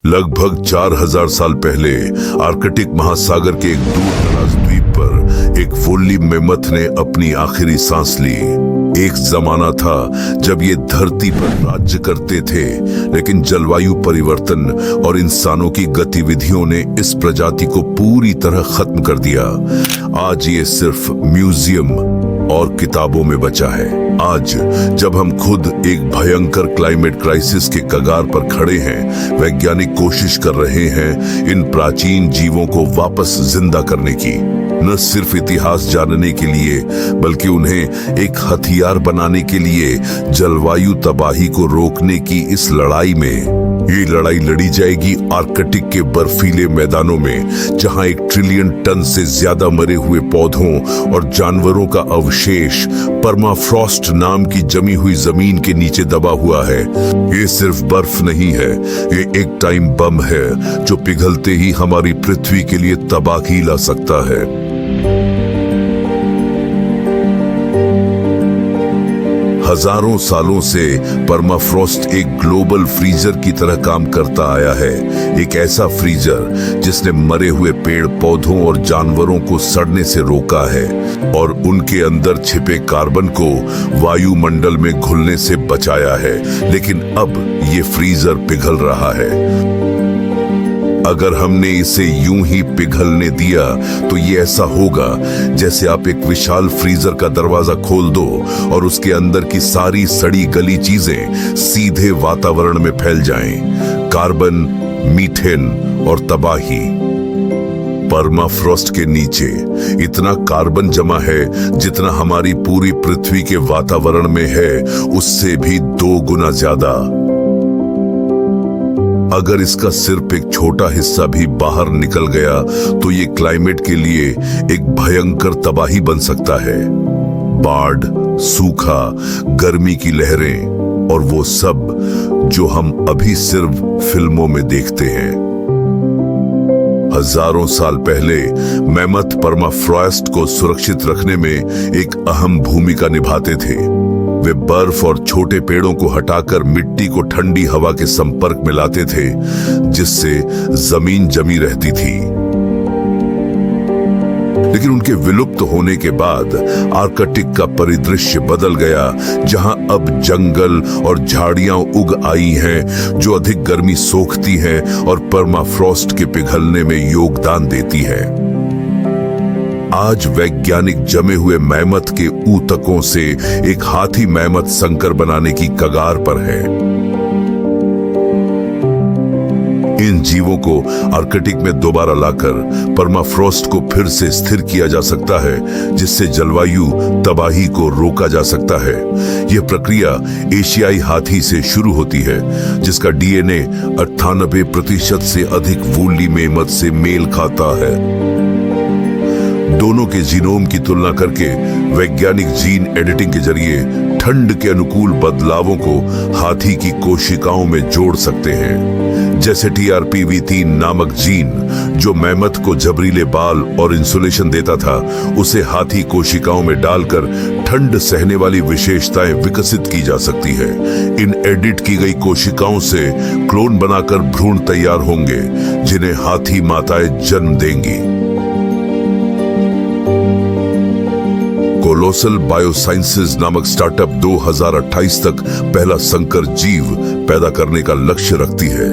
लगभग 4000 साल पहले आर्कटिक महासागर के एक दूर-दराज द्वीप पर एक वोल्ली मेमथ ने अपनी आखिरी सांस ली। एक जमाना था जब ये धरती पर राज्य करते थे, लेकिन जलवायु परिवर्तन और इंसानों की गतिविधियों ने इस प्रजाति को पूरी तरह खत्म कर दिया। आज ये सिर्फ म्यूजियम और किताबों में बचा है। आज जब हम खुद एक भयंकर क्लाइमेट क्राइसिस के कगार पर खड़े हैं, वैज्ञानिक कोशिश कर रहे हैं इन प्राचीन जीवों को वापस जिंदा करने की। न सिर्फ इतिहास जानने के लिए, बल्कि उन्हें एक हथियार बनाने के लिए जलवायु तबाही को रोकने की इस लड़ाई में। ये लड़ाई लड़ी जाएगी आर्कटिक के बर्फीले मैदानों में, जहां 1 ट्रिलियन टन से ज्यादा मरे हुए पौधों और जानवरों का अवशेष परमाफ्रॉस्ट नाम की जमी हुई जमीन के नीचे दबा हुआ है। ये सिर्फ बर्फ नहीं है, ये एक टाइम बम है जो पिघलते ही हमारी पृथ्वी के लिए तबाही ला सकता है। हजारों सालों से परमाफ्रॉस्ट एक ग्लोबल फ्रीजर की तरह काम करता आया है। एक ऐसा फ्रीजर जिसने मरे हुए पेड़ पौधों और जानवरों को सड़ने से रोका है और उनके अंदर छिपे कार्बन को वायुमंडल में घुलने से बचाया है। लेकिन अब ये फ्रीजर पिघल रहा है। अगर हमने इसे यूं ही पिघलने दिया तो ये ऐसा होगा जैसे आप एक विशाल फ्रीजर का दरवाजा खोल दो और उसके अंदर की सारी सड़ी गली चीजें सीधे वातावरण में फैल जाएं। कार्बन, मीथेन और तबाही। परमाफ्रॉस्ट के नीचे इतना कार्बन जमा है जितना हमारी पूरी पृथ्वी के वातावरण में है, उससे भी 2 गुना ज्यादा। अगर इसका सिर्फ एक छोटा हिस्सा भी बाहर निकल गया तो ये क्लाइमेट के लिए एक भयंकर तबाही बन सकता है। बाढ़, सूखा, गर्मी की लहरें और वो सब जो हम अभी सिर्फ फिल्मों में देखते हैं। हजारों साल पहले मेमथ परमाफ्रॉस्ट को सुरक्षित रखने में एक अहम भूमिका निभाते थे। वे बर्फ और छोटे पेड़ों को हटाकर मिट्टी को ठंडी हवा के संपर्क में लाते थे, जिससे जमीन जमी रहती थी। लेकिन उनके विलुप्त होने के बाद आर्कटिक का परिदृश्य बदल गया, जहां अब जंगल और झाड़ियां उग आई हैं जो अधिक गर्मी सोखती हैं और परमाफ्रॉस्ट के पिघलने में योगदान देती है। आज वैज्ञानिक जमे हुए मेमथ के ऊतकों से एक हाथी मेमथ संकर बनाने की कगार पर है। इन जीवों को आर्कटिक में दोबारा लाकर परमाफ्रॉस्ट को फिर से स्थिर किया जा सकता है, जिससे जलवायु तबाही को रोका जा सकता है। यह प्रक्रिया एशियाई हाथी से शुरू होती है, जिसका डीएनए 98% से अधिक वूली मेमथ से मेल खाता है। दोनों के जीनोम की तुलना करके वैज्ञानिक जीन एडिटिंग के जरिए ठंड के अनुकूल बदलावों को हाथी की कोशिकाओं में जोड़ सकते हैं। जैसे TRPV3 नामक जीन जो मेमथ को जबरीले बाल और इंसुलेशन देता था, उसे हाथी कोशिकाओं में डालकर ठंड सहने वाली विशेषताएं विकसित की जा सकती है। इन एडिट की गई कोशिकाओं से क्लोन बनाकर भ्रूण तैयार होंगे, जिन्हें हाथी माताएं जन्म देंगी। कोलोसल बायोसाइंसेज नामक स्टार्टअप 2028 तक पहला संकर जीव पैदा करने का लक्ष्य रखती है।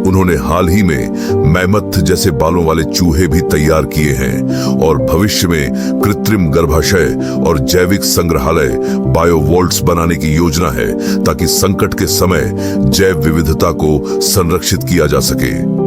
उन्होंने हाल ही में मेमथ जैसे बालों वाले चूहे भी तैयार किए हैं और भविष्य में कृत्रिम गर्भाशय और जैविक संग्रहालय बायोवॉल्ट्स बनाने की योजना है, ताकि संकट के समय जैव विविधता को संरक्षित किया जा सके।